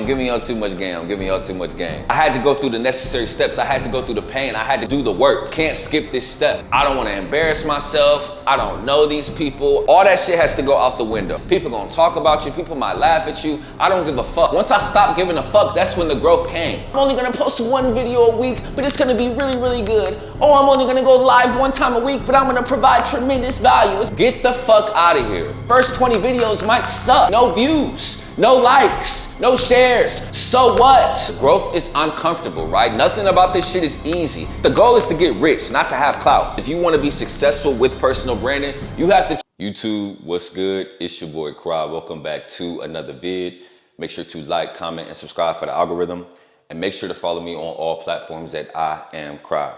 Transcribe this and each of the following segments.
I'm giving y'all too much game. I'm giving y'all too much game. I had to go through the necessary steps. I had to go through the pain. I had to do the work. Can't skip this step. I don't want to embarrass myself. I don't know these people. All that shit has to go out the window. People gonna talk about you. People might laugh at you. I don't give a fuck. Once I stopped giving a fuck, that's when the growth came. I'm only gonna post one video a week, but it's gonna be really, really good. Oh, I'm only gonna go live one time a week, but I'm gonna provide tremendous value. Get the fuck out of here. First 20 videos might suck. No views, no likes, no shares. So what? Growth is uncomfortable, right? Nothing about this shit is easy. The goal is to get rich, not to have clout. If you wanna be successful with personal branding, you have to. YouTube, what's good? It's your boy Cry. Welcome back to another vid. Make sure to like, comment, and subscribe for the algorithm. And make sure to follow me on all platforms that I am Cry.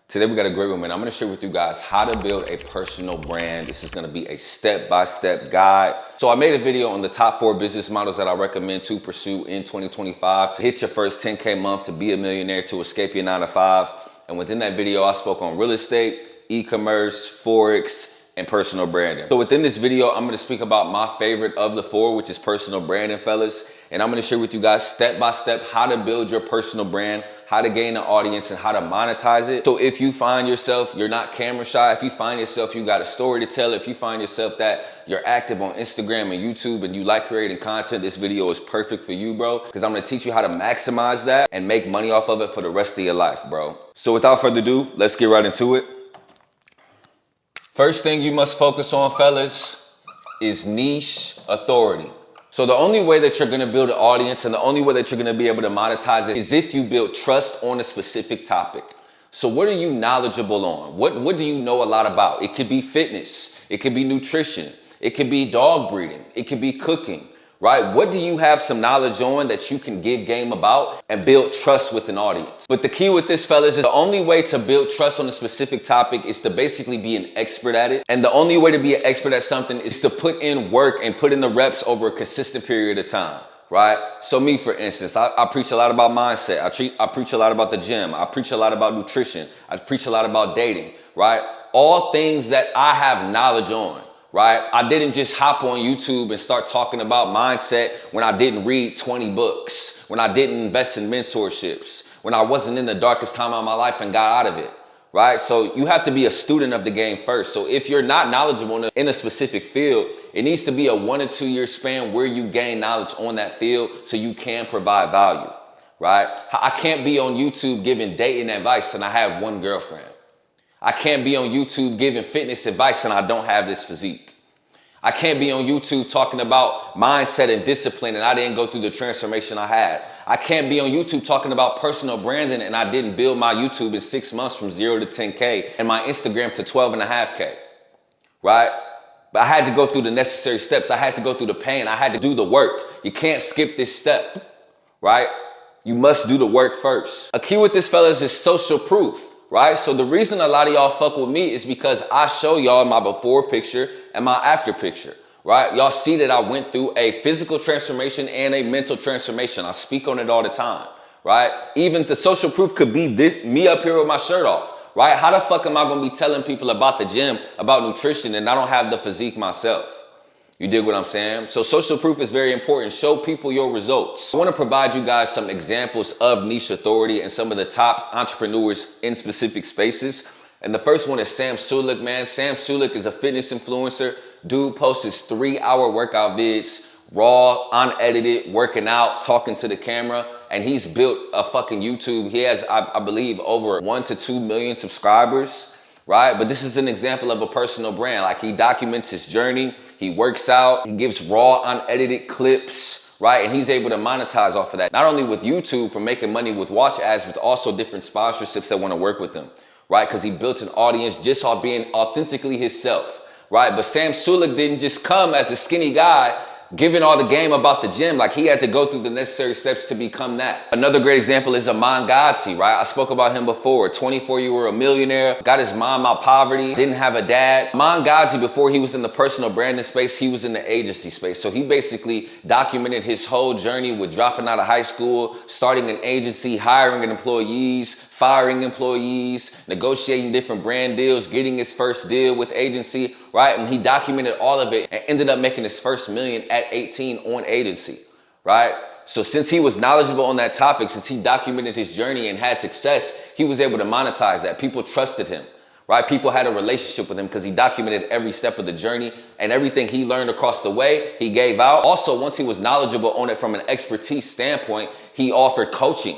Today we got a great one, man. I'm gonna share with you guys how to build a personal brand. This is gonna be a step-by-step guide. So I made a video on the top 4 business models that I recommend to pursue in 2025 to hit your first 10K month, to be a millionaire, to escape your 9 to 5. And within that video, I spoke on real estate, e-commerce, Forex, and personal branding. So within this video, I'm gonna speak about my favorite of the 4, which is personal branding, fellas. And I'm gonna share with you guys step by step how to build your personal brand, how to gain an audience, and how to monetize it. So if you find yourself, you're not camera shy, if you find yourself, you got a story to tell, if you find yourself that you're active on Instagram and YouTube and you like creating content, this video is perfect for you, bro. Because I'm gonna teach you how to maximize that and make money off of it for the rest of your life, bro. So without further ado, let's get right into it. First thing you must focus on, fellas, is niche authority. So the only way that you're gonna build an audience and the only way that you're gonna be able to monetize it is if you build trust on a specific topic. So what are you knowledgeable on? What do you know a lot about? It could be fitness, it could be nutrition, it could be dog breeding, it could be cooking, right? What do you have some knowledge on that you can give game about and build trust with an audience? But the key with this, fellas, is the only way to build trust on a specific topic is to basically be an expert at it. And the only way to be an expert at something is to put in work and put in the reps over a consistent period of time, right? So me, for instance, I preach a lot about mindset. I preach a lot about the gym. I preach a lot about nutrition. I preach a lot about dating, right? All things that I have knowledge on. Right? I didn't just hop on YouTube and start talking about mindset when I didn't read 20 books, when I didn't invest in mentorships, when I wasn't in the darkest time of my life and got out of it, right? So you have to be a student of the game first. So if you're not knowledgeable in a specific field, it needs to be a 1 or 2 year span where you gain knowledge on that field so you can provide value, right? I can't be on YouTube giving dating advice and I have one girlfriend. I can't be on YouTube giving fitness advice and I don't have this physique. I can't be on YouTube talking about mindset and discipline and I didn't go through the transformation I had. I can't be on YouTube talking about personal branding and I didn't build my YouTube in 6 months from 0 to 10K and my Instagram to 12.5K, right? But I had to go through the necessary steps. I had to go through the pain. I had to do the work. You can't skip this step, right? You must do the work first. A key with this, fellas, is social proof. Right? So the reason a lot of y'all fuck with me is because I show y'all my before picture and my after picture, right? Y'all see that I went through a physical transformation and a mental transformation. I speak on it all the time, right? Even the social proof could be this, me up here with my shirt off, right? How the fuck am I gonna be telling people about the gym, about nutrition, and I don't have the physique myself? You dig what I'm saying? So social proof is very important. Show people your results. I want to provide you guys some examples of niche authority and some of the top entrepreneurs in specific spaces. And the first one is Sam Sulek, man. Sam Sulek is a fitness influencer. Dude posts his 3-hour workout vids, raw, unedited, working out, talking to the camera. And he's built a fucking YouTube. He has, I believe, over 1 to 2 million subscribers. Right? But this is an example of a personal brand. Like, he documents his journey, he works out, he gives raw, unedited clips, right? And he's able to monetize off of that. Not only with YouTube for making money with watch ads, but also different sponsorships that want to work with him, right? Because he built an audience just off being authentically himself, right? But Sam Sulek didn't just come as a skinny guy giving all the game about the gym. Like, he had to go through the necessary steps to become that. Another great example is Aman Gadzi, right? I spoke about him before. 24-year-old millionaire, got his mom out poverty, didn't have a dad. Aman Gadzi, before he was in the personal branding space, he was in the agency space. So he basically documented his whole journey with dropping out of high school, starting an agency, hiring employees, firing employees, negotiating different brand deals, getting his first deal with agency, right? And he documented all of it and ended up making his first million at 18 on agency, right? So since he was knowledgeable on that topic, since he documented his journey and had success, he was able to monetize that. People trusted him, right? People had a relationship with him because he documented every step of the journey, and everything he learned across the way, he gave out. Also, once he was knowledgeable on it from an expertise standpoint, he offered coaching,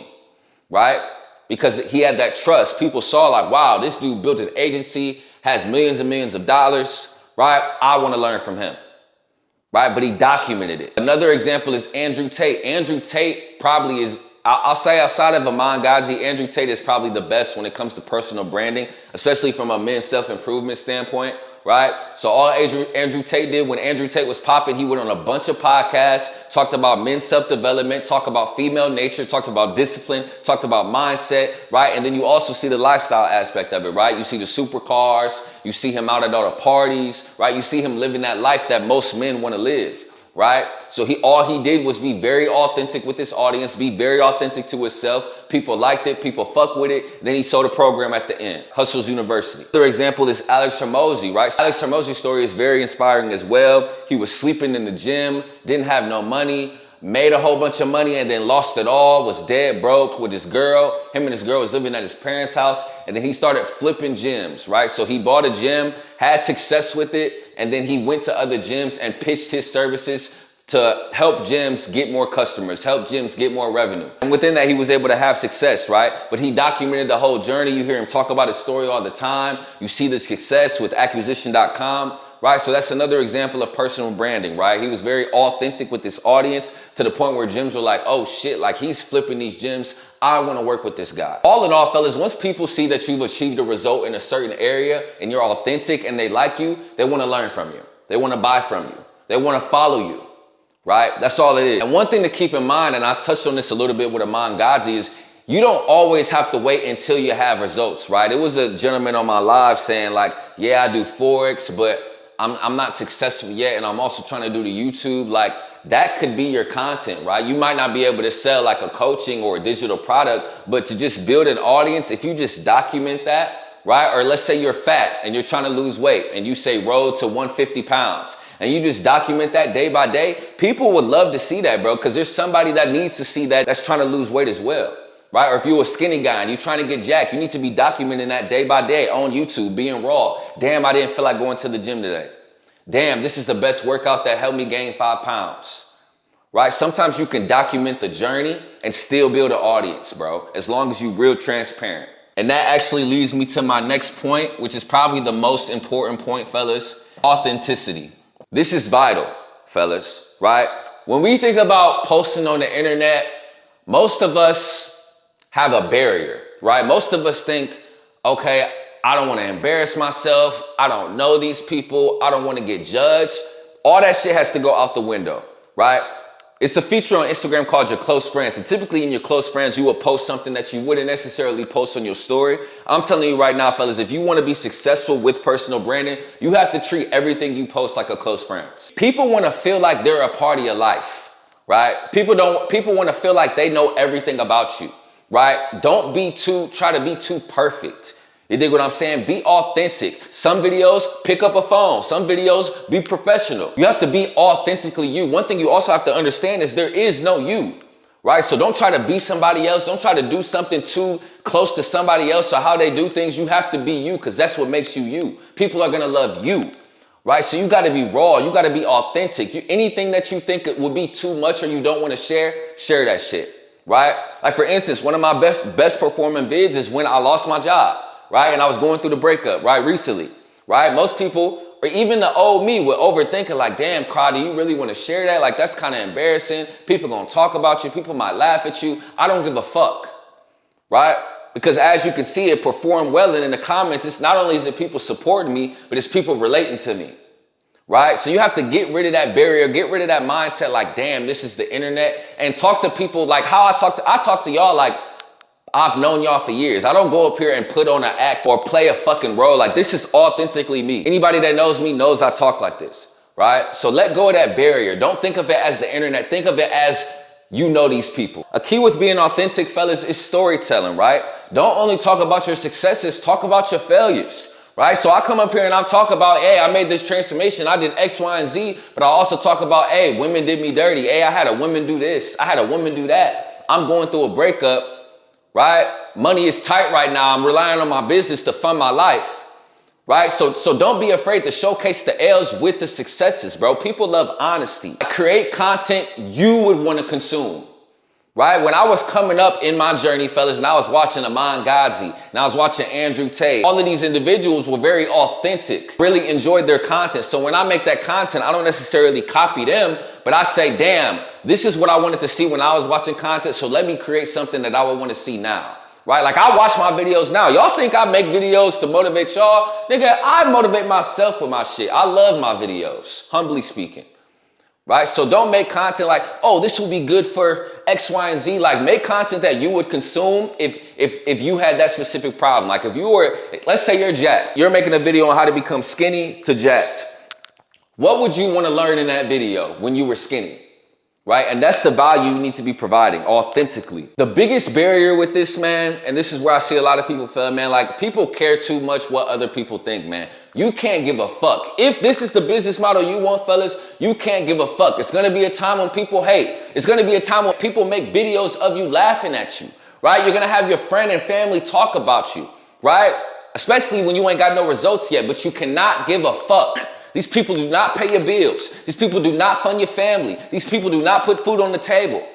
right? Because he had that trust. People saw like, wow, this dude built an agency, has millions and millions of dollars, right? I want to learn from him, right? But he documented it. Another example is Andrew Tate. Andrew Tate probably is, I'll say outside of Iman Gadzhi, Andrew Tate is probably the best when it comes to personal branding, especially from a men's self-improvement standpoint, right? So all Andrew Tate did when Andrew Tate was popping, he went on a bunch of podcasts, talked about men's self-development, talked about female nature, talked about discipline, talked about mindset, right? And then you also see the lifestyle aspect of it, right? You see the supercars, you see him out at all the parties, right? You see him living that life that most men want to live, right? So all he did was be very authentic with his audience, be very authentic to himself. People liked it, people fuck with it. Then he sold a program at the end, Hustles University. Another example is Alex Hormozi, right? Alex Hormozi's story is very inspiring as well. He was sleeping in the gym, didn't have no money, made a whole bunch of money and then lost it all, was dead broke with his girl. Him and his girl was living at his parents' house, and then he started flipping gyms, right? So he bought a gym, had success with it, and then he went to other gyms and pitched his services to help gyms get more customers, help gyms get more revenue. And within that, he was able to have success, right? But he documented the whole journey. You hear him talk about his story all the time. You see the success with acquisition.com, right? So that's another example of personal branding, right? He was very authentic with this audience to the point where gyms were like, oh shit, like he's flipping these gyms. I want to work with this guy. All in all, fellas, once people see that you've achieved a result in a certain area and you're authentic and they like you, they want to learn from you. They want to buy from you. They want to follow you. Right? That's all it is. And one thing to keep in mind, and I touched on this a little bit with Iman Gadzhi, is you don't always have to wait until you have results, right? It was a gentleman on my live saying like, yeah, I do Forex, but I'm not successful yet. And I'm also trying to do the YouTube. Like that could be your content, right? You might not be able to sell like a coaching or a digital product, but to just build an audience, if you just document that, right? Or let's say you're fat and you're trying to lose weight and you say road to 150 pounds and you just document that day by day. People would love to see that, bro, because there's somebody that needs to see that that's trying to lose weight as well, right? Or if you're a skinny guy and you're trying to get jacked, you need to be documenting that day by day on YouTube, being raw. Damn, I didn't feel like going to the gym today. Damn, this is the best workout that helped me gain 5 pounds, right? Sometimes you can document the journey and still build an audience, bro, as long as you're real transparent. And that actually leads me to my next point, which is probably the most important point, fellas. Authenticity. This is vital, fellas, right? When we think about posting on the internet, most of us have a barrier, right? Most of us think, okay, I don't want to embarrass myself. I don't know these people. I don't want to get judged. All that shit has to go out the window, right? It's a feature on Instagram called your close friends. And typically in your close friends, you will post something that you wouldn't necessarily post on your story. I'm telling you right now, fellas, if you want to be successful with personal branding, you have to treat everything you post like a close friend. People want to feel like they're a part of your life, right? People want to feel like they know everything about you, right? Don't try to be too perfect. You dig what I'm saying? Be authentic. Some videos, pick up a phone. Some videos, be professional. You have to be authentically you. One thing you also have to understand is there is no you, right? So don't try to be somebody else. Don't try to do something too close to somebody else or how they do things. You have to be you because that's what makes you you. People are going to love you, right? So you got to be raw. You got to be authentic. Anything that you think it would be too much or you don't want to share that shit, right? Like for instance, one of my best performing vids is when I lost my job. Right? And I was going through the breakup, right? Recently, right? Most people, or even the old me, would overthink it like, damn, Cry, do you really want to share that? Like, that's kind of embarrassing. People going to talk about you. People might laugh at you. I don't give a fuck, right? Because as you can see, it performed well. And in the comments, it's not only is it people supporting me, but it's people relating to me, right? So you have to get rid of that barrier, get rid of that mindset like, damn, this is the internet. And talk to people like how I talk to y'all like, I've known y'all for years. I don't go up here and put on an act or play a fucking role. Like this is authentically me. Anybody that knows me knows I talk like this, right? So let go of that barrier. Don't think of it as the internet. Think of it as you know these people. A key with being authentic, fellas, is storytelling, right? Don't only talk about your successes, talk about your failures, right? So I come up here and I talk about, hey, I made this transformation. I did X, Y, and Z, but I also talk about, hey, women did me dirty. Hey, I had a woman do this. I had a woman do that. I'm going through a breakup, right? Money is tight right now. I'm relying on my business to fund my life. Right? So don't be afraid to showcase the L's with the successes, bro. People love honesty. Create content you would want to consume. Right? When I was coming up in my journey, fellas, and I was watching Aman Ghazi, and I was watching Andrew Tate, all of these individuals were very authentic, really enjoyed their content. So when I make that content, I don't necessarily copy them, but I say, damn, this is what I wanted to see when I was watching content. So let me create something that I would want to see now. Right? Like I watch my videos now. Y'all think I make videos to motivate y'all? Nigga, I motivate myself with my shit. I love my videos, humbly speaking. Right? So don't make content like, oh, this will be good for X, Y, and Z. Like make content that you would consume if you had that specific problem. Like if you were, let's say you're jacked. You're making a video on how to become skinny to jacked. What would you want to learn in that video when you were skinny? Right? And that's the value you need to be providing authentically. The biggest barrier with this, man, and this is where I see a lot of people fail, man, like people care too much what other people think, man. You can't give a fuck. If this is the business model you want, fellas, you can't give a fuck. It's going to be a time when people hate. It's going to be a time when people make videos of you laughing at you, right? You're going to have your friend and family talk about you, right? Especially when you ain't got no results yet, but you cannot give a fuck. These people do not pay your bills. These people do not fund your family. These people do not put food on the table,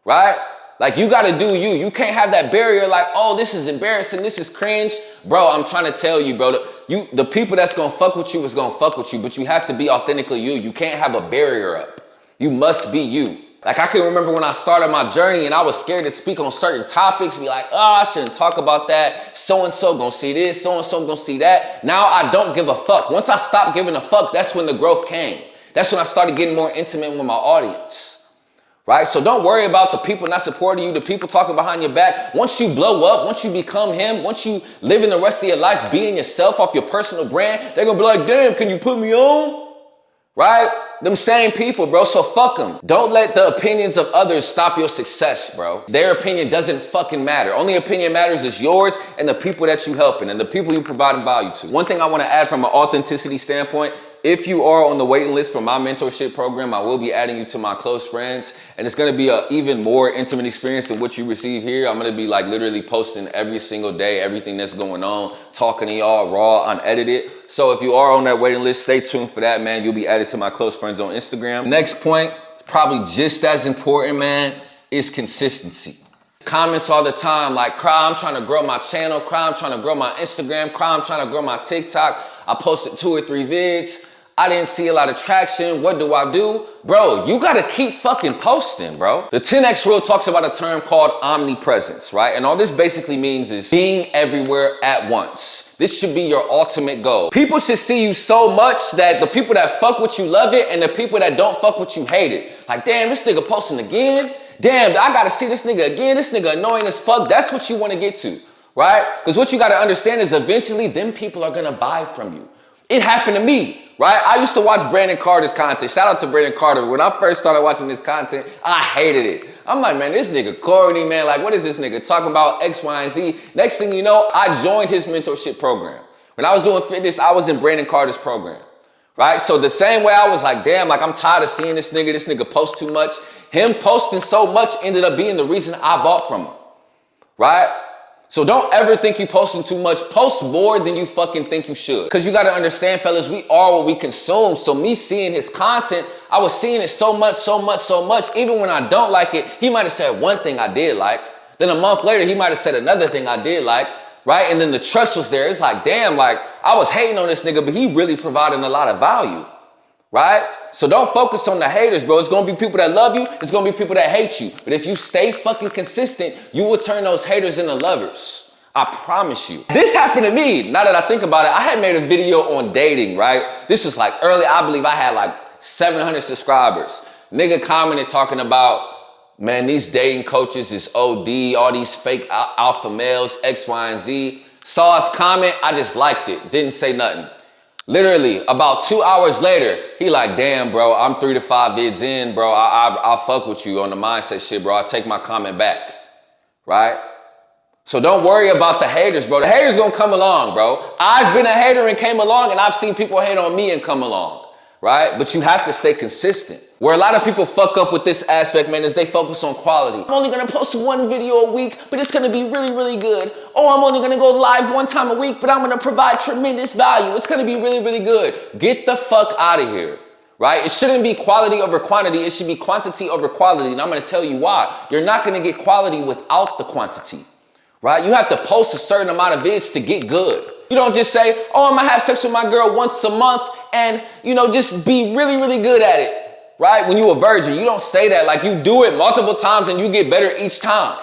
right? Like you got to do you. You can't have that barrier like, oh, this is embarrassing. This is cringe. Bro, I'm trying to tell you, bro, the people that's going to fuck with you is going to fuck with you, but you have to be authentically you. You can't have a barrier up. You must be you. Like I can remember when I started my journey and I was scared to speak on certain topics, be like, oh, I shouldn't talk about that. So-and-so gonna see this, so-and-so gonna see that. Now I don't give a fuck. Once I stopped giving a fuck, that's when the growth came. That's when I started getting more intimate with my audience, right? So don't worry about the people not supporting you, the people talking behind your back. Once you blow up, once you become him, once you live in the rest of your life being yourself off your personal brand, they're gonna be like, damn, can you put me on? Right? Them same people, bro. So fuck them. Don't let the opinions of others stop your success, bro. Their opinion doesn't fucking matter. Only opinion matters is yours and the people that you helping and the people you providing value to. One thing I want to add from an authenticity standpoint, if you are on the waiting list for my mentorship program, I will be adding you to my close friends, and it's going to be an even more intimate experience than what you receive here. I'm going to be like literally posting every single day, everything that's going on, talking to y'all raw, unedited. So if you are on that waiting list, stay tuned for that, man. You'll be added to my close friends on Instagram. Next point, probably just as important, man, is consistency. Comments all the time like, Cry, I'm trying to grow my channel. Cry, I'm trying to grow my Instagram. Cry, I'm trying to grow my TikTok. I posted 2 or 3 vids. I didn't see a lot of traction. What do I do? Bro, you got to keep fucking posting, bro. The 10X rule talks about a term called omnipresence, right? And all this basically means is being everywhere at once. This should be your ultimate goal. People should see you so much that the people that fuck with you love it and the people that don't fuck with you hate it. Like, damn, this nigga posting again. Damn, I got to see this nigga again. This nigga annoying as fuck. That's what you want to get to, right? Because what you got to understand is eventually them people are going to buy from you. It happened to me, right? I used to watch Brandon Carter's content. Shout out to Brandon Carter. When I first started watching this content, I hated it. I'm like, man, this nigga corny, man. Like, what is this nigga talking about X, Y, and Z? Next thing you know, I joined his mentorship program. When I was doing fitness, I was in Brandon Carter's program, right? So the same way I was like, damn, like I'm tired of seeing this nigga post too much. Him posting so much ended up being the reason I bought from him, right? So don't ever think you posting too much. Post more than you fucking think you should. Because you got to understand, fellas, we are what we consume. So me seeing his content, I was seeing it so much. Even when I don't like it, he might have said one thing I did like. Then a month later, he might have said another thing I did like, right? And then the trust was there. It's like, damn, like I was hating on this nigga, but he really providing a lot of value, right? So don't focus on the haters, bro. It's going to be people that love you. It's going to be people that hate you. But if you stay fucking consistent, you will turn those haters into lovers. I promise you. This happened to me. Now that I think about it, I had made a video on dating, right? This was like early. I believe I had like 700 subscribers. Nigga commented talking about, man, these dating coaches is OD, all these fake alpha males, X, Y, and Z. Saw his comment. I just liked it. Didn't say nothing. Literally, about 2 hours later, he like, damn, bro, I'm 3 to 5 vids in, bro. I'll fuck with you on the mindset shit, bro. I'll take my comment back, right? So don't worry about the haters, bro. The haters gonna come along, bro. I've been a hater and came along, and I've seen people hate on me and come along, right? But you have to stay consistent. Where a lot of people fuck up with this aspect, man, is they focus on quality. I'm only gonna post one video a week, but it's gonna be really, really good. Oh, I'm only gonna go live one time a week, but I'm gonna provide tremendous value. It's gonna be really, really good. Get the fuck out of here, right? It shouldn't be quality over quantity. It should be quantity over quality. And I'm gonna tell you why. You're not gonna get quality without the quantity, right? You have to post a certain amount of vids to get good. You don't just say, oh, I'm gonna have sex with my girl once a month and, just be really, really good at it, right? When you're a virgin, you don't say that. Like, you do it multiple times and you get better each time.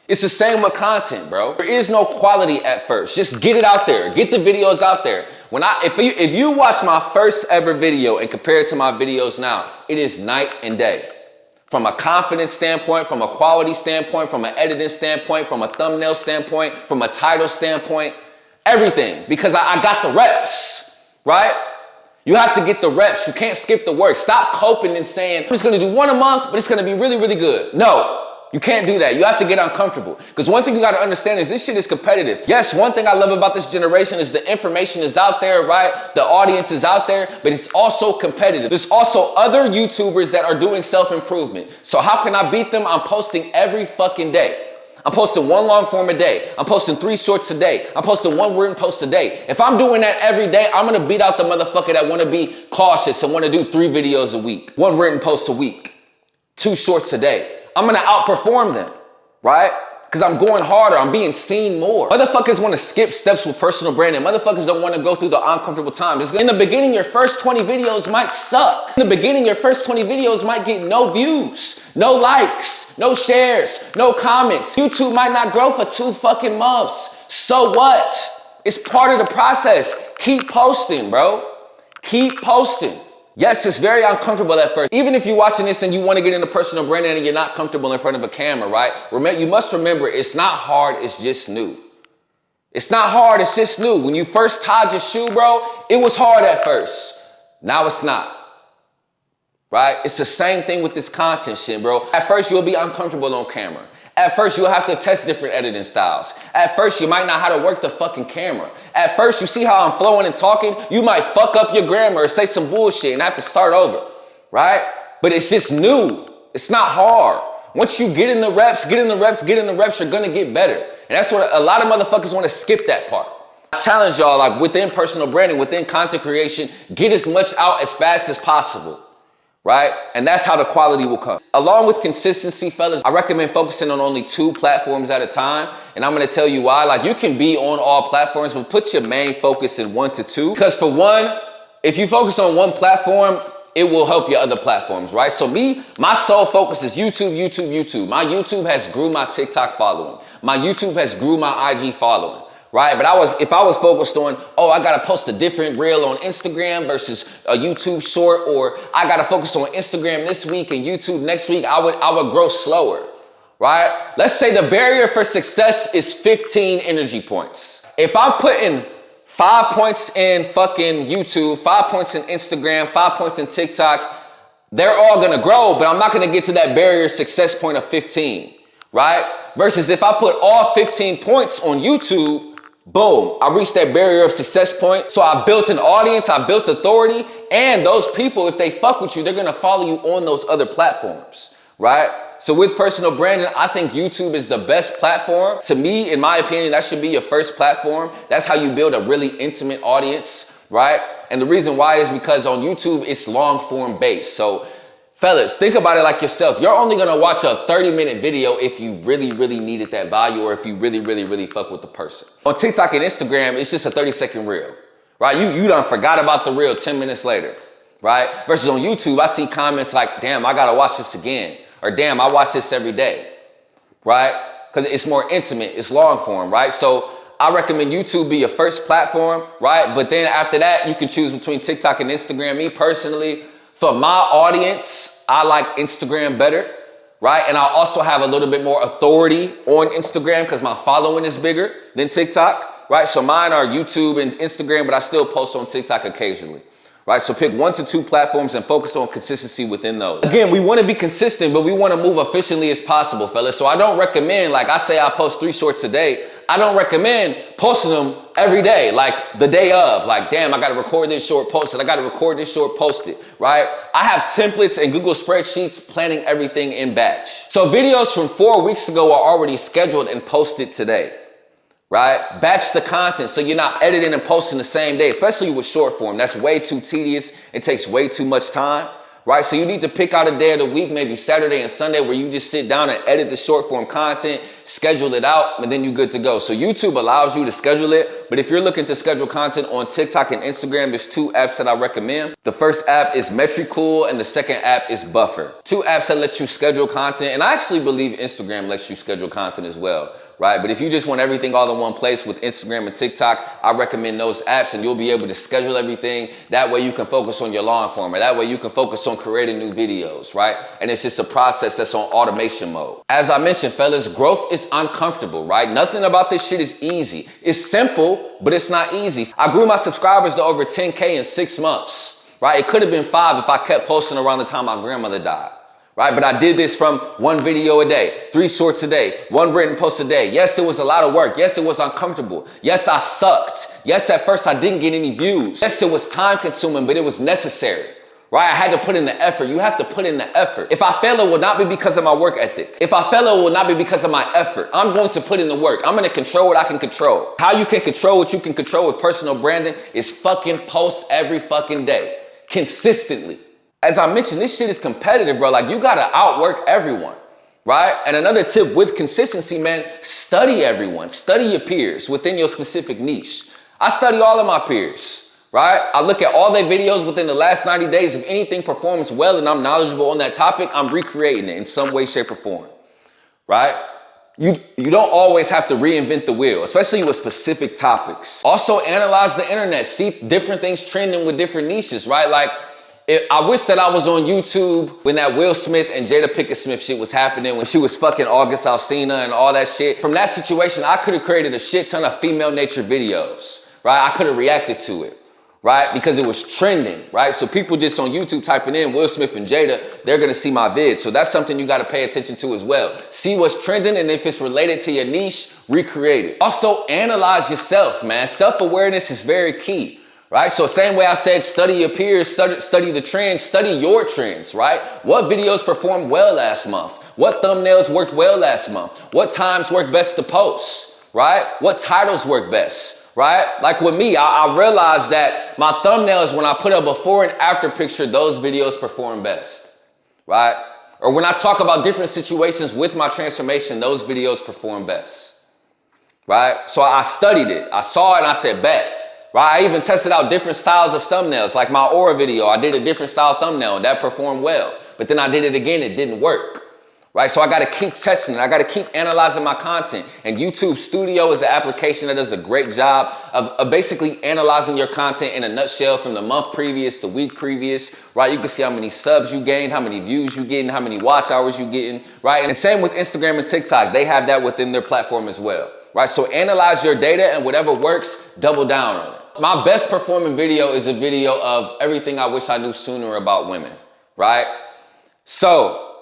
It's the same with content, bro. There is no quality at first. Just get it out there. Get the videos out there. If you watch my first ever video and compare it to my videos now, it is night and day. From a confidence standpoint, from a quality standpoint, from an editing standpoint, from a thumbnail standpoint, from a title standpoint, everything. Because I got the reps, right? You have to get the reps. You can't skip the work. Stop coping and saying, I'm just gonna do one a month, but it's gonna be really, really good. No. You can't do that. You have to get uncomfortable. Because one thing you got to understand is this shit is competitive. Yes, one thing I love about this generation is the information is out there, right? The audience is out there, but it's also competitive. There's also other YouTubers that are doing self-improvement. So how can I beat them? I'm posting every fucking day. I'm posting one long form a day. I'm posting 3 shorts a day. I'm posting 1 written post a day. If I'm doing that every day, I'm going to beat out the motherfucker that want to be cautious and want to do 3 videos a week, 1 written post a week, 2 shorts a day. I'm going to outperform them, right? Because I'm going harder. I'm being seen more. Motherfuckers want to skip steps with personal branding. Motherfuckers don't want to go through the uncomfortable times. In the beginning, your first 20 videos might suck. In the beginning, your first 20 videos might get no views, no likes, no shares, no comments. YouTube might not grow for 2 fucking months. So what? It's part of the process. Keep posting, bro. Keep posting. Yes, it's very uncomfortable at first. Even if you're watching this and you want to get into personal branding and you're not comfortable in front of a camera, right? You must remember, it's not hard, it's just new. It's not hard, it's just new. When you first tied your shoe, bro, it was hard at first. Now it's not, right? It's the same thing with this content shit, bro. At first, you'll be uncomfortable on camera. At first, you'll have to test different editing styles. At first, you might not know how to work the fucking camera. At first, you see how I'm flowing and talking? You might fuck up your grammar or say some bullshit and have to start over, right? But it's just new. It's not hard. Once you get in the reps, you're gonna get better. And that's what a lot of motherfuckers want to skip that part. I challenge y'all, like within personal branding, within content creation, get as much out as fast as possible. Right? And that's how the quality will come. Along with consistency, fellas, I recommend focusing on only 2 platforms at a time. And I'm going to tell you why. Like, you can be on all platforms, but put your main focus in 1 to 2. Because for one, if you focus on one platform, it will help your other platforms, right? So my sole focus is YouTube. My YouTube has grew my TikTok following. My YouTube has grew my IG following. Right? But if I was focused on, oh, I got to post a different reel on Instagram versus a YouTube short, or I got to focus on Instagram this week and YouTube next week, I would grow slower, right? Let's say the barrier for success is 15 energy points. If I'm putting 5 points in fucking YouTube, 5 points in Instagram, 5 points in TikTok, they're all going to grow, but I'm not going to get to that barrier success point of 15, right? Versus if I put all 15 points on YouTube, boom, I reached that barrier of success point. So I built an audience, I built authority, and those people, if they fuck with you, they're gonna follow you on those other platforms, right? So with personal branding, I think YouTube is the best platform. To me, in my opinion, that should be your first platform. That's how you build a really intimate audience, right? And the reason why is because on YouTube, it's long form based. So fellas, think about it like yourself. You're only gonna watch a 30-minute video if you really, really needed that value, or if you really, really, really fuck with the person. On TikTok and Instagram, it's just a 30-second reel, right? You done forgot about the reel 10 minutes later, right? Versus on YouTube, I see comments like, damn, I gotta watch this again. Or damn, I watch this every day, right? Because it's more intimate, it's long form, right? So I recommend YouTube be your first platform, right? But then after that, you can choose between TikTok and Instagram. Me personally, for my audience, I like Instagram better, right? And I also have a little bit more authority on Instagram because my following is bigger than TikTok, right? So mine are YouTube and Instagram, but I still post on TikTok occasionally, right? So pick 1 to 2 platforms and focus on consistency within those. Again, we want to be consistent, but we want to move efficiently as possible, fellas. So I don't recommend, like I say I post 3 shorts a day. I don't recommend posting them every day, like the day of, like, damn, I got to record this short, post it. I got to record this short, post it, right? I have templates and Google spreadsheets planning everything in batch. So videos from 4 weeks ago are already scheduled and posted today. Right? Batch the content so you're not editing and posting the same day, especially with short form. That's way too tedious. It takes way too much time, right? So you need to pick out a day of the week, maybe Saturday and Sunday, where you just sit down and edit the short form content, schedule it out, and then you're good to go. So YouTube allows you to schedule it, but if you're looking to schedule content on TikTok and Instagram, there's 2 apps that I recommend. The first app is Metricool and the second app is Buffer. 2 apps that let you schedule content, and I actually believe Instagram lets you schedule content as well. Right? But if you just want everything all in one place with Instagram and TikTok, I recommend those apps and you'll be able to schedule everything. That way you can focus on your long form, or that way you can focus on creating new videos, right? And it's just a process that's on automation mode. As I mentioned, fellas, growth is uncomfortable, right? Nothing about this shit is easy. It's simple, but it's not easy. I grew my subscribers to over 10K in 6 months, right? It could have been 5 if I kept posting around the time my grandmother died. Right? But I did this from 1 video a day, 3 shorts a day, 1 written post a day. Yes, it was a lot of work. Yes, it was uncomfortable. Yes, I sucked. Yes, at first I didn't get any views. Yes, it was time consuming, but it was necessary. Right? I had to put in the effort. You have to put in the effort. If I fail, it will not be because of my work ethic. If I fail, it will not be because of my effort. I'm going to put in the work. I'm going to control what I can control. How you can control what you can control with personal branding is fucking post every fucking day, consistently. As I mentioned, this shit is competitive, bro. Like, you gotta outwork everyone, right? And another tip with consistency, man, study everyone. Study your peers within your specific niche. I study all of my peers, right? I look at all their videos within the last 90 days. If anything performs well and I'm knowledgeable on that topic, I'm recreating it in some way, shape, or form, right? You don't always have to reinvent the wheel, especially with specific topics. Also, analyze the internet. See different things trending with different niches, right? Like, I wish that I was on YouTube when that Will Smith and Jada Pinkett Smith shit was happening, when she was fucking August Alsina and all that shit. From that situation, I could have created a shit ton of female nature videos, right? I could have reacted to it, right? Because it was trending, right? So people just on YouTube typing in Will Smith and Jada, they're gonna see my vids. So that's something you gotta pay attention to as well. See what's trending, and if it's related to your niche, recreate it. Also, analyze yourself, man. Self-awareness is very key. Right? So same way I said, study your peers, study the trends, study your trends, right? What videos performed well last month? What thumbnails worked well last month? What times work best to post, right? What titles work best, right? Like with me, I realized that my thumbnails, when I put a before and after picture, those videos perform best, right? Or when I talk about different situations with my transformation, those videos perform best, right? So I studied it. I saw it and I said, bet. Right? I even tested out different styles of thumbnails. Like my Aura video, I did a different style thumbnail and that performed well. But then I did it again, it didn't work. Right? So I got to keep testing it. I got to keep analyzing my content. And YouTube Studio is an application that does a great job of basically analyzing your content in a nutshell from the month previous, the week previous. Right? You can see how many subs you gained, how many views you getting, how many watch hours you getting. Right? And the same with Instagram and TikTok. They have that within their platform as well. Right? So analyze your data, and whatever works, double down on it. My best performing video is a video of everything I wish I knew sooner about women, right? So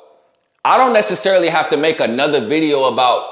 I don't necessarily have to make another video about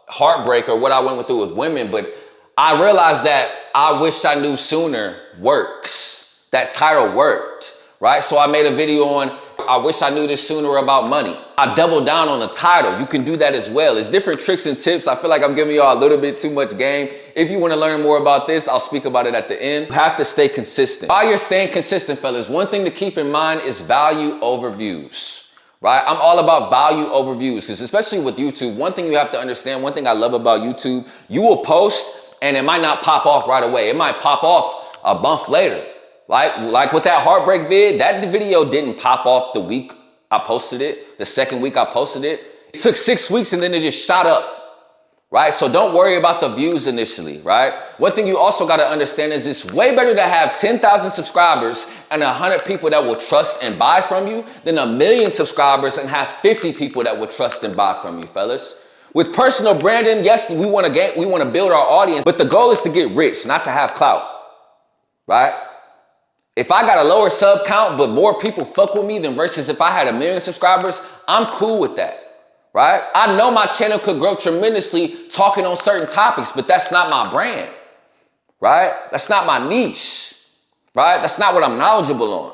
heartbreak or what I went through with women, but I realized that I wish I knew sooner works. That title worked, right? So I made a video on I wish I knew this sooner about money. I doubled down on the title. You can do that as well. It's different tricks and tips. I feel like I'm giving y'all a little bit too much game. If you want to learn more about this, I'll speak about it at the end. You have to stay consistent. While you're staying consistent, fellas, one thing to keep in mind is value over views. Right? I'm all about value over views, because especially with YouTube, one thing you have to understand, one thing I love about YouTube, you will post and it might not pop off right away. It might pop off a month later. Like with that heartbreak vid, that video didn't pop off the week I posted it, the second week I posted it. It took 6 weeks and then it just shot up, right? So don't worry about the views initially, right? One thing you also got to understand is it's way better to have 10,000 subscribers and 100 people that will trust and buy from you than 1 million subscribers and have 50 people that will trust and buy from you, fellas. With personal branding, yes, we want to build our audience, but the goal is to get rich, not to have clout, right? If I got a lower sub count, but more people fuck with me than versus if I had 1 million subscribers, I'm cool with that, right? I know my channel could grow tremendously talking on certain topics, but that's not my brand, right? That's not my niche, right? That's not what I'm knowledgeable on,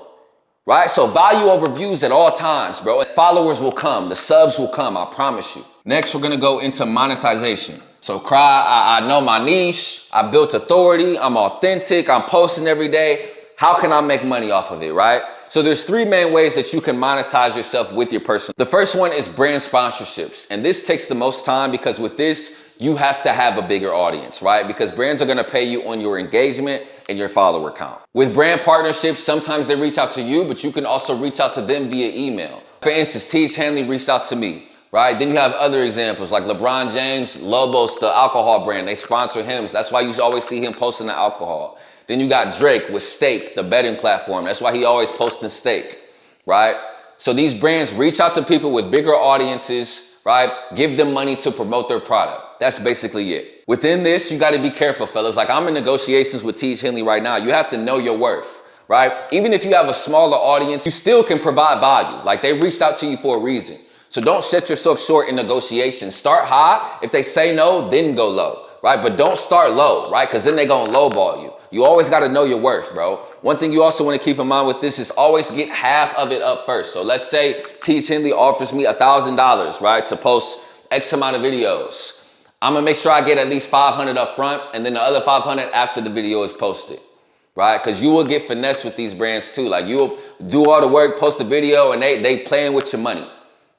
right? So value over views at all times, bro. Followers will come, the subs will come, I promise you. Next, we're gonna go into monetization. So I know my niche, I built authority, I'm authentic, I'm posting every day. How can I make money off of it, right? So there's 3 main ways that you can monetize yourself with your person. The first one is brand sponsorships. And this takes the most time because with this, you have to have a bigger audience, right? Because brands are gonna pay you on your engagement and your follower count. With brand partnerships, sometimes they reach out to you, but you can also reach out to them via email. For instance, Teach Hanley reached out to me, right? Then you have other examples like LeBron James, Lobos, the alcohol brand, they sponsor him. So that's why you always see him posting the alcohol. Then you got Drake with Stake, the betting platform. That's why he always posting Stake, right? So these brands reach out to people with bigger audiences, right? Give them money to promote their product. That's basically it. Within this, you got to be careful, fellas. Like I'm in negotiations with Teach Henley right now. You have to know your worth, right? Even if you have a smaller audience, you still can provide value. Like they reached out to you for a reason. So don't set yourself short in negotiations. Start high. If they say no, then go low, right? But don't start low, right? Because then they're going to lowball you. You always got to know your worth, bro. One thing you also want to keep in mind with this is always get half of it up first. So let's say Teach Henley offers me $1,000, right, to post X amount of videos. I'm going to make sure I get at least 500 up front and then the other 500 after the video is posted, right? Because you will get finessed with these brands too. Like you'll do all the work, post a video, and they playing with your money.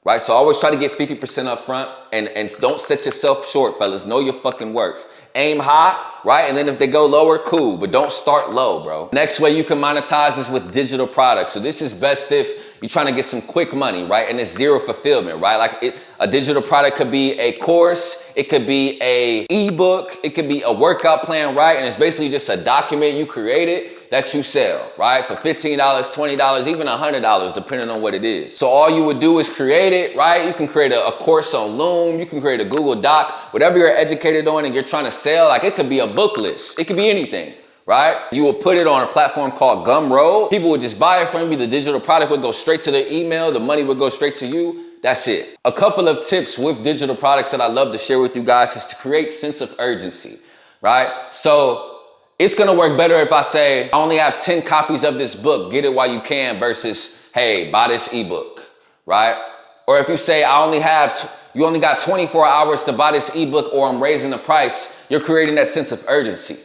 Right, so always try to get 50% up front and don't set yourself short, fellas. Know your fucking worth. Aim high, right? And then if they go lower, cool, but don't start low, bro. Next way you can monetize is with digital products. So this is best if you're trying to get some quick money, right? And it's zero fulfillment, right? Like a digital product could be a course, it could be a ebook, it could be a workout plan, right? And it's basically just a document you created that you sell, right? For $15, $20, even $100, depending on what it is. So all you would do is create it, right? You can create a course on Loom, you can create a Google Doc, whatever you're educated on and you're trying to sell, like it could be a book list, it could be anything, right? You will put it on a platform called Gumroad. People would just buy it from you. The digital product would go straight to their email. The money would go straight to you. That's it. A couple of tips with digital products that I love to share with you guys is to create sense of urgency, right? So it's going to work better if I say, I only have 10 copies of this book, get it while you can, versus, hey, buy this ebook, right? Or if you say, you only got 24 hours to buy this ebook or I'm raising the price, you're creating that sense of urgency,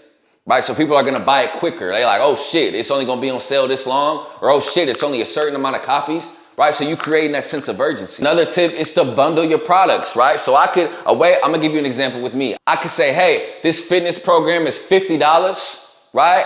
right? So people are going to buy it quicker. They're like, oh shit, it's only going to be on sale this long, or oh shit, it's only a certain amount of copies, right? So you creating that sense of urgency. Another tip is to bundle your products, right? So I'm going to give you an example with me. I could say, hey, this fitness program is $50, right?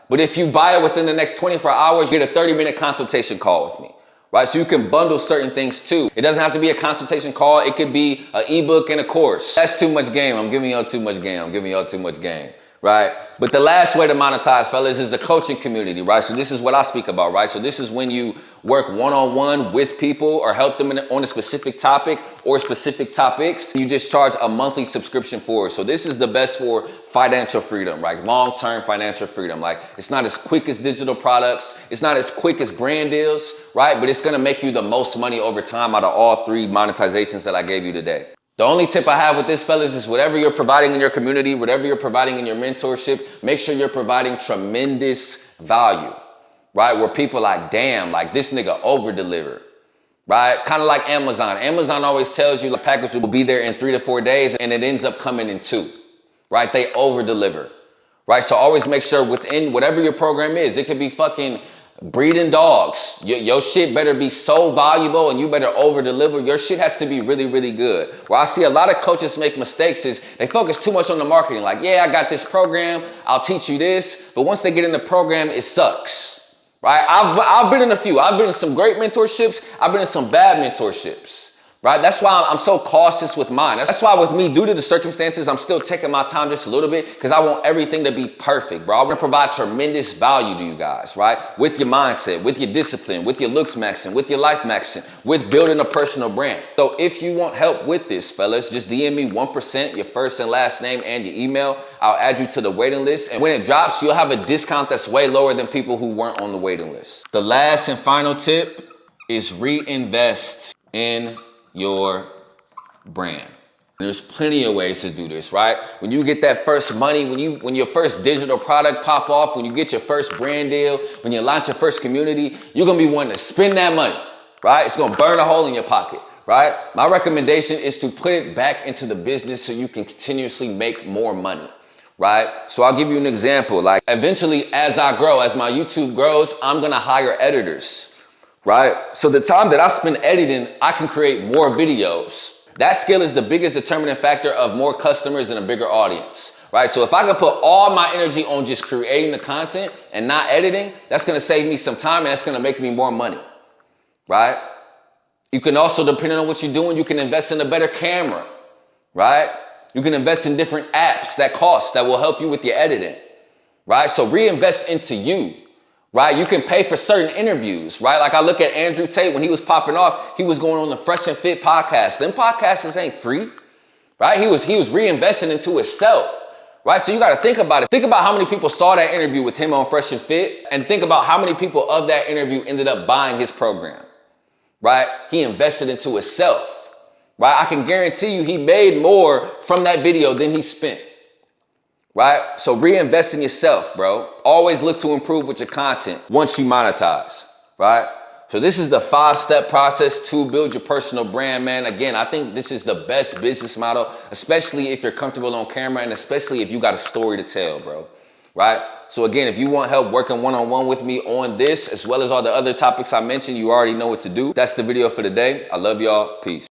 But if you buy it within the next 24 hours, you get a 30-minute consultation call with me, right? So you can bundle certain things too. It doesn't have to be a consultation call. It could be an ebook and a course. That's too much game. I'm giving y'all too much game. Right? But the last way to monetize, fellas, is a coaching community, right? So this is what I speak about, right? So this is when you work one-on-one with people or help them on a specific topic or specific topics. You just charge a monthly subscription for it. So this is the best for financial freedom, right? Long-term financial freedom. Like it's not as quick as digital products. It's not as quick as brand deals, right? But it's going to make you the most money over time out of all 3 monetizations that I gave you today. The only tip I have with this, fellas, is whatever you're providing in your community, whatever you're providing in your mentorship, make sure you're providing tremendous value, right? Where people are like, damn, like this nigga over-delivered, right? Kind of like Amazon. Amazon always tells you the package will be there in 3 to 4 days and it ends up coming in 2, right? They over-deliver, right? So always make sure within whatever your program is, it could be fucking breeding dogs. Your shit better be so valuable and you better over deliver. Your shit has to be really, really good. Where I see a lot of coaches make mistakes is they focus too much on the marketing. Like, yeah, I got this program. I'll teach you this. But once they get in the program, it sucks, right? I've been in a few. I've been in some great mentorships. I've been in some bad mentorships, right? That's why I'm so cautious with mine. That's why with me, due to the circumstances, I'm still taking my time just a little bit because I want everything to be perfect, bro. I want to provide tremendous value to you guys, right? With your mindset, with your discipline, with your looks maxing, with your life maxing, with building a personal brand. So if you want help with this, fellas, just DM me 1%, your first and last name and your email. I'll add you to the waiting list. And when it drops, you'll have a discount that's way lower than people who weren't on the waiting list. The last and final tip is reinvest in your brand. There's plenty of ways to do this, right? When you get that first money, when your first digital product pop off, when you get your first brand deal, when you launch your first community, you're gonna be wanting to spend that money, right? It's gonna burn a hole in your pocket, right? My recommendation is to put it back into the business so you can continuously make more money, right? So I'll give you an example. Like eventually, as I grow, as my YouTube grows, I'm gonna hire editors, right? So the time that I spend editing, I can create more videos. That skill is the biggest determining factor of more customers and a bigger audience, right? So if I could put all my energy on just creating the content and not editing, that's gonna save me some time and that's gonna make me more money, right? You can also, depending on what you're doing, you can invest in a better camera, right? You can invest in different apps that will help you with your editing, right? So reinvest into you. Right? You can pay for certain interviews, right? Like I look at Andrew Tate when he was popping off, he was going on the Fresh and Fit podcast. Them podcasts ain't free, right? He was reinvesting into himself, right? So you got to think about it. Think about how many people saw that interview with him on Fresh and Fit and think about how many people of that interview ended up buying his program, right? He invested into himself, right? I can guarantee you he made more from that video than he spent. Right? So reinvest in yourself, bro. Always look to improve with your content once you monetize, right? So this is the 5-step process to build your personal brand, man. Again, I think this is the best business model, especially if you're comfortable on camera and especially if you got a story to tell, bro, right? So again, if you want help working one-on-one with me on this, as well as all the other topics I mentioned, you already know what to do. That's the video for today. I love y'all. Peace.